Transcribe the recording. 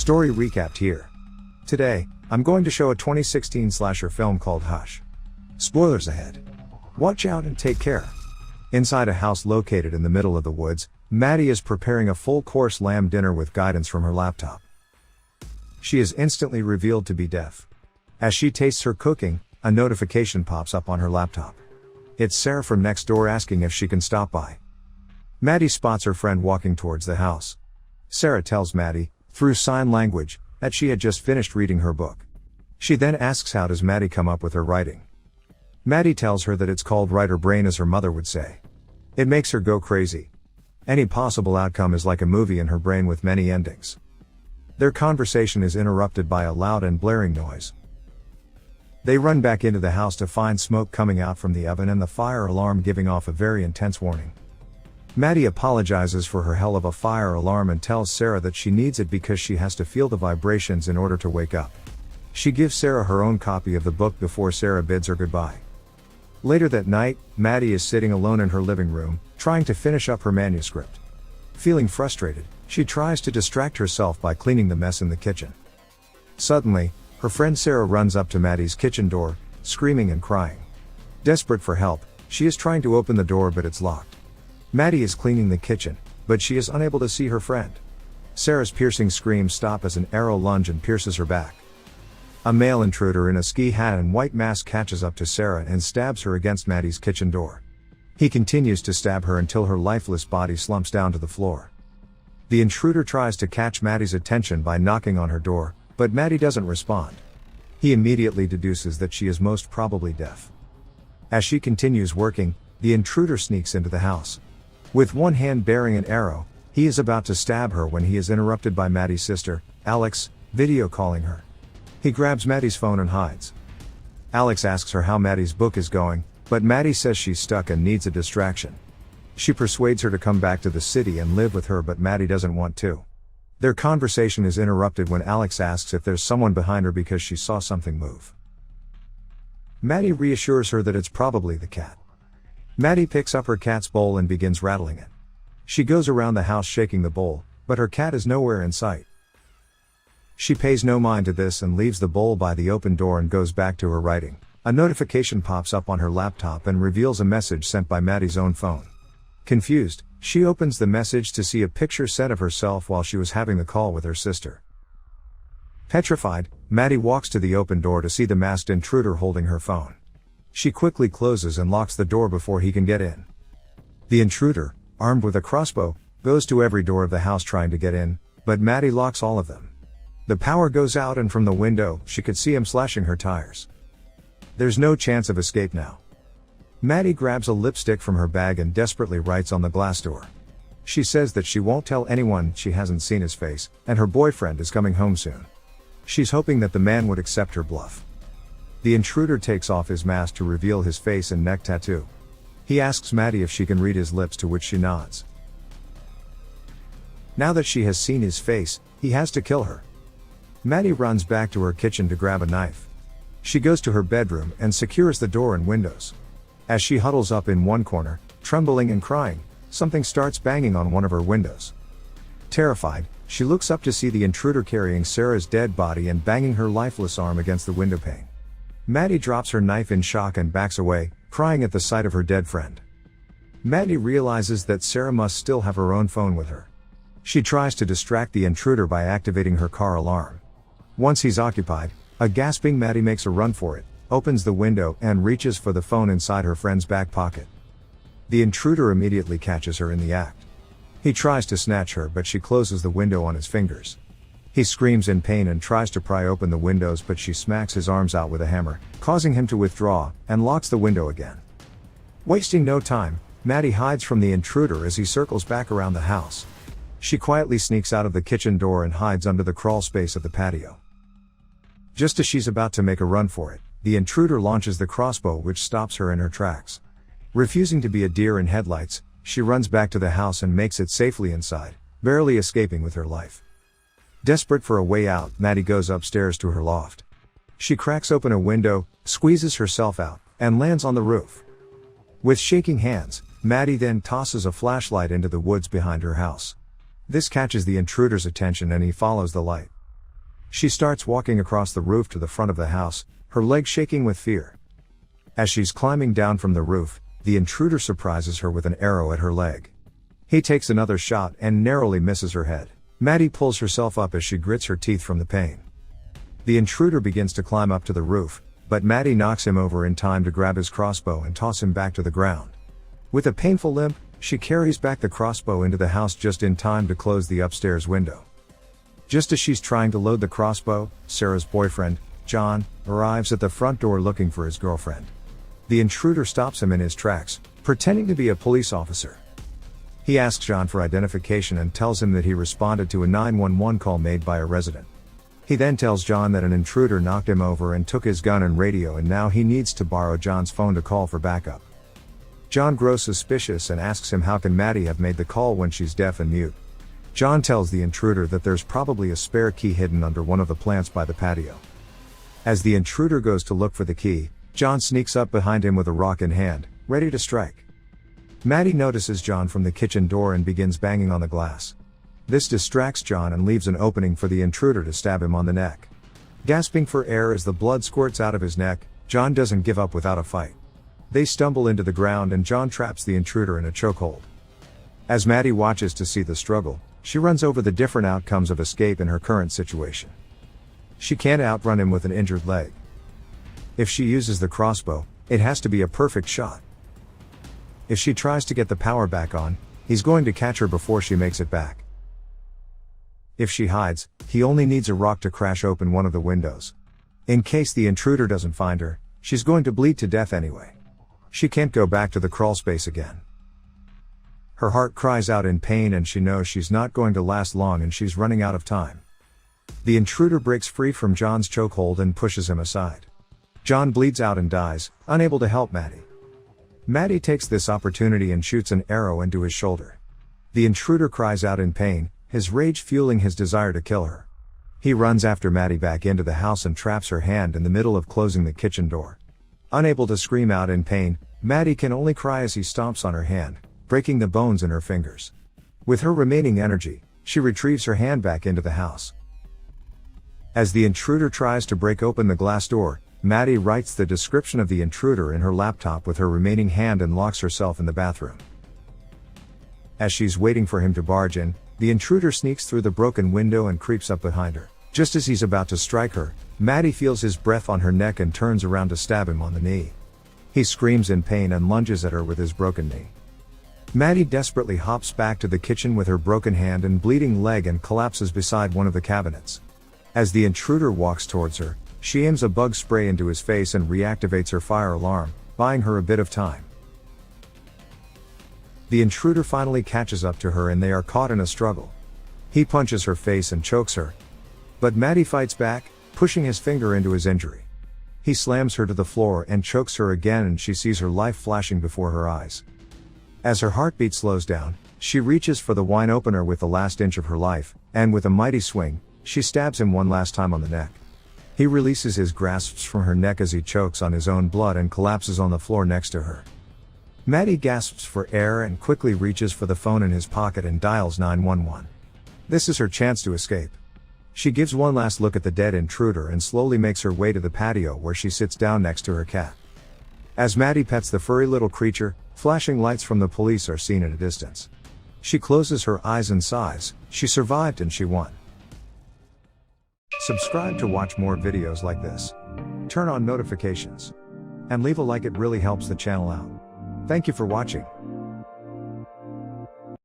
Story recapped here. Today, I'm going to show a 2016 slasher film called Hush. Spoilers ahead. Watch out and take care. Inside a house located in the middle of the woods, Maddie is preparing a full-course lamb dinner with guidance from her laptop. She is instantly revealed to be deaf. As she tastes her cooking, a notification pops up on her laptop. It's Sarah from next door asking if she can stop by. Maddie spots her friend walking towards the house. Sarah tells Maddie, through sign language, that she had just finished reading her book. She then asks how does Maddie come up with her writing. Maddie tells her that it's called writer brain, as her mother would say. It makes her go crazy. Any possible outcome is like a movie in her brain with many endings. Their conversation is interrupted by a loud and blaring noise. They run back into the house to find smoke coming out from the oven and the fire alarm giving off a very intense warning. Maddie apologizes for her hell of a fire alarm and tells Sarah that she needs it because she has to feel the vibrations in order to wake up. She gives Sarah her own copy of the book before Sarah bids her goodbye. Later that night, Maddie is sitting alone in her living room, trying to finish up her manuscript. Feeling frustrated, she tries to distract herself by cleaning the mess in the kitchen. Suddenly, her friend Sarah runs up to Maddie's kitchen door, screaming and crying. Desperate for help, she is trying to open the door but it's locked. Maddie is cleaning the kitchen, but she is unable to see her friend. Sarah's piercing screams stop as an arrow lunges and pierces her back. A male intruder in a ski hat and white mask catches up to Sarah and stabs her against Maddie's kitchen door. He continues to stab her until her lifeless body slumps down to the floor. The intruder tries to catch Maddie's attention by knocking on her door, but Maddie doesn't respond. He immediately deduces that she is most probably deaf. As she continues working, the intruder sneaks into the house. With one hand bearing an arrow, he is about to stab her when he is interrupted by Maddie's sister, Alex, video calling her. He grabs Maddie's phone and hides. Alex asks her how Maddie's book is going, but Maddie says she's stuck and needs a distraction. She persuades her to come back to the city and live with her, but Maddie doesn't want to. Their conversation is interrupted when Alex asks if there's someone behind her because she saw something move. Maddie reassures her that it's probably the cat. Maddie picks up her cat's bowl and begins rattling it. She goes around the house shaking the bowl, but her cat is nowhere in sight. She pays no mind to this and leaves the bowl by the open door and goes back to her writing. A notification pops up on her laptop and reveals a message sent by Maddie's own phone. Confused, she opens the message to see a picture sent of herself while she was having the call with her sister. Petrified, Maddie walks to the open door to see the masked intruder holding her phone. She quickly closes and locks the door before he can get in. The intruder, armed with a crossbow, goes to every door of the house trying to get in, but Maddie locks all of them. The power goes out and from the window, she could see him slashing her tires. There's no chance of escape now. Maddie grabs a lipstick from her bag and desperately writes on the glass door. She says that she won't tell anyone she hasn't seen his face, and her boyfriend is coming home soon. She's hoping that the man would accept her bluff. The intruder takes off his mask to reveal his face and neck tattoo. He asks Maddie if she can read his lips, to which she nods. Now that she has seen his face, he has to kill her. Maddie runs back to her kitchen to grab a knife. She goes to her bedroom and secures the door and windows. As she huddles up in one corner, trembling and crying, something starts banging on one of her windows. Terrified, she looks up to see the intruder carrying Sarah's dead body and banging her lifeless arm against the window pane. Maddie drops her knife in shock and backs away, crying at the sight of her dead friend. Maddie realizes that Sarah must still have her own phone with her. She tries to distract the intruder by activating her car alarm. Once he's occupied, a gasping Maddie makes a run for it, opens the window and reaches for the phone inside her friend's back pocket. The intruder immediately catches her in the act. He tries to snatch her, but she closes the window on his fingers. He screams in pain and tries to pry open the windows, but she smacks his arms out with a hammer, causing him to withdraw, and locks the window again. Wasting no time, Maddie hides from the intruder as he circles back around the house. She quietly sneaks out of the kitchen door and hides under the crawl space of the patio. Just as she's about to make a run for it, the intruder launches the crossbow, which stops her in her tracks. Refusing to be a deer in headlights, she runs back to the house and makes it safely inside, barely escaping with her life. Desperate for a way out, Maddie goes upstairs to her loft. She cracks open a window, squeezes herself out, and lands on the roof. With shaking hands, Maddie then tosses a flashlight into the woods behind her house. This catches the intruder's attention and he follows the light. She starts walking across the roof to the front of the house, her legs shaking with fear. As she's climbing down from the roof, the intruder surprises her with an arrow at her leg. He takes another shot and narrowly misses her head. Maddie pulls herself up as she grits her teeth from the pain. The intruder begins to climb up to the roof, but Maddie knocks him over in time to grab his crossbow and toss him back to the ground. With a painful limp, she carries back the crossbow into the house just in time to close the upstairs window. Just as she's trying to load the crossbow, Sarah's boyfriend, John, arrives at the front door looking for his girlfriend. The intruder stops him in his tracks, pretending to be a police officer. He asks John for identification and tells him that he responded to a 911 call made by a resident. He then tells John that an intruder knocked him over and took his gun and radio, and now he needs to borrow John's phone to call for backup. John grows suspicious and asks him how can Maddie have made the call when she's deaf and mute. John tells the intruder that there's probably a spare key hidden under one of the plants by the patio. As the intruder goes to look for the key, John sneaks up behind him with a rock in hand, ready to strike. Maddie notices John from the kitchen door and begins banging on the glass. This distracts John and leaves an opening for the intruder to stab him on the neck. Gasping for air as the blood squirts out of his neck, John doesn't give up without a fight. They stumble into the ground and John traps the intruder in a chokehold. As Maddie watches to see the struggle, she runs over the different outcomes of escape in her current situation. She can't outrun him with an injured leg. If she uses the crossbow, it has to be a perfect shot. If she tries to get the power back on, he's going to catch her before she makes it back. If she hides, he only needs a rock to crash open one of the windows. In case the intruder doesn't find her, she's going to bleed to death anyway. She can't go back to the crawl space again. Her heart cries out in pain and she knows she's not going to last long and she's running out of time. The intruder breaks free from John's chokehold and pushes him aside. John bleeds out and dies, unable to help Maddie. Maddie takes this opportunity and shoots an arrow into his shoulder. The intruder cries out in pain, his rage fueling his desire to kill her. He runs after Maddie back into the house and traps her hand in the middle of closing the kitchen door. Unable to scream out in pain, Maddie can only cry as he stomps on her hand, breaking the bones in her fingers. With her remaining energy, she retrieves her hand back into the house. As the intruder tries to break open the glass door, Maddie writes the description of the intruder in her laptop with her remaining hand and locks herself in the bathroom. As she's waiting for him to barge in, the intruder sneaks through the broken window and creeps up behind her. Just as he's about to strike her, Maddie feels his breath on her neck and turns around to stab him on the knee. He screams in pain and lunges at her with his broken knee. Maddie desperately hops back to the kitchen with her broken hand and bleeding leg and collapses beside one of the cabinets. As the intruder walks towards her, she aims a bug spray into his face and reactivates her fire alarm, buying her a bit of time. The intruder finally catches up to her and they are caught in a struggle. He punches her face and chokes her. But Maddie fights back, pushing his finger into his injury. He slams her to the floor and chokes her again and she sees her life flashing before her eyes. As her heartbeat slows down, she reaches for the wine opener with the last inch of her life, and with a mighty swing, she stabs him one last time on the neck. He releases his grasps from her neck as he chokes on his own blood and collapses on the floor next to her. Maddie gasps for air and quickly reaches for the phone in his pocket and dials 911. This is her chance to escape. She gives one last look at the dead intruder and slowly makes her way to the patio where she sits down next to her cat. As Maddie pets the furry little creature, flashing lights from the police are seen at a distance. She closes her eyes and sighs, she survived and she won. Subscribe to watch more videos like this. Turn on notifications. And leave a like, it really helps the channel out. Thank you for watching.